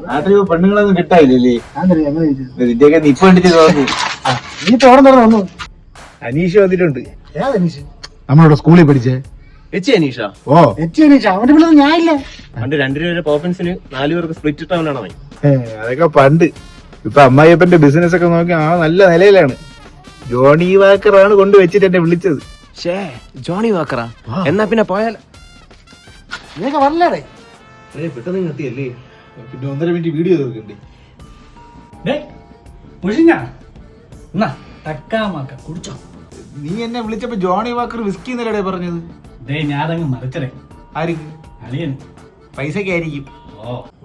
നാട്ടിൽ പെണ്ണുങ്ങളൊന്നും കിട്ടായില്ലേ? നിന്റെയൊക്കെ നിപ്പ് കണ്ടിട്ട് തോന്നി. നീ തോറന്നു വന്നു. അനീഷ് വന്നിട്ടുണ്ട്. ഏതാ അനീഷ്? നമ്മളിവിടെ സ്കൂളിൽ പഠിച്ചേ അനീഷ. ഓ അനീഷ അവന്റെ പിള്ളേർ ഞാനില്ല. പണ്ട് 2 രൂപ പോപ്പൻസിന് 4 പേർക്ക് സ്പ്ലിറ്റ് ഇട്ടവനാണോ? അതൊക്കെ പണ്ട്. ഇപ്പൊ അമ്മായിയപ്പന്റെ ബിസിനസ് ഒക്കെ നോക്കി ആ നല്ല നിലയിലാണ്. ജോണി വാക്കറാണ് കൊണ്ടുവച്ചിട്ട് എന്നെ വിളിച്ചത്. ജോണി വാക്കറാ? എന്നാ പിന്നെ പോയാൽ നീയൊക്കെ വരല്ലേ? പെട്ടെന്ന് നിർത്തിയല്ലേ? പിന്നെ 1.5 മിനിറ്റ് വീഡിയോ തീർക്കണ്ടേ? കുടിച്ചോ. നീ എന്നെ വിളിച്ചപ്പോ ജോണി വാക്കർ വിസ്കി എന്നല്ലേ പറഞ്ഞത്? ഞാനങ്ങ് മറിച്ചടേ. ആർക്ക്? അളിയൻ. പൈസക്ക് ആയിരിക്കും.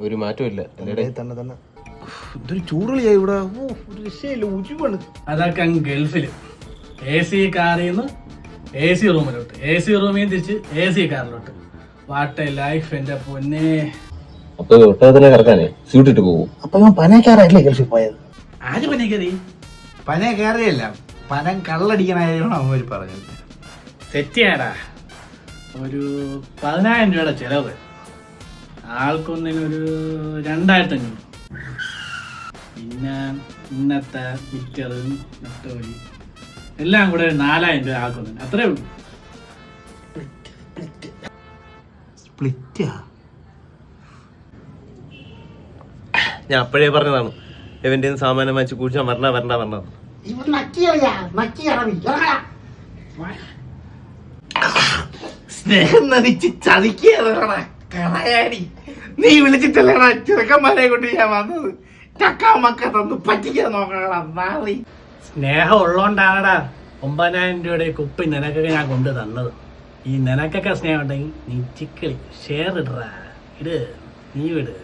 ഒരു മാറ്റവും ഇല്ല. ഇതൊരു ചൂടുകളിയായി ഇവിടെ. ഒരു രക്ഷയില്ല, ഉരുവാണ്. അതൊക്കെ അങ്ങ് ഗൾഫില് AC കാറിന്ന് AC റൂമിലോട്ട്, AC റൂമിൽ തിരിച്ച് AC കാറിലോട്ട്. വാട്ടെ ലൈഫ് എന്റെ പൊന്നെ. അപ്പൊ ഒട്ടകത്തിനെ കറക്കാനേ സ്യൂട്ടിട്ട് പോകും. അപ്പൊ ഞാൻ പനക്കാരല്ലേ ഗൾഫിൽ പോയത്? ആര് പന കയറി? പന കയറിയല്ല, പനം കള്ളടിക്കണായിരുന്നു അവര് പറഞ്ഞത്. സെറ്റിയാടാ. ഒരു 10,000 രൂപയുടെ ചെലവ്. ആൾക്കൊന്നിനൊരു 2,500. പിന്നെ ഇന്നത്തെ മിച്ചറും നട്ടോലി എല്ലാം കൂടെ 4,000 രൂപ ആൾക്കൊന്നിന്. അത്രേ ഉള്ളൂ. സ്പ്ലിറ്റാ? ഞാൻ അപ്പോഴേ പറഞ്ഞതാണ് ഇവന്റെ സാമാനം വാങ്ങിച്ച് കുടിച്ചാൽ വരണ്ട. സ്നേഹം നടിച്ച് ചതിക്കാടി. നീ വിളിച്ചിട്ടല്ലേടാ ചെറുക്കന്മാരെ കൊണ്ട് ഞാൻ വന്നത്. ചക്കാമക്ക തന്നു പറ്റിക്കാൻ നോക്കണടാ നാളെ. സ്നേഹം ഉള്ളോണ്ടാണടാ 9,000 രൂപയുടെ കുപ്പി നിനക്കൊക്കെ ഞാൻ കൊണ്ടു തന്നത്. ഈ നിനക്കൊക്കെ സ്നേഹം ഉണ്ടെങ്കിൽ നീ ചിക്കളി ഷെയർ ഇടറാ. നീ വിട്.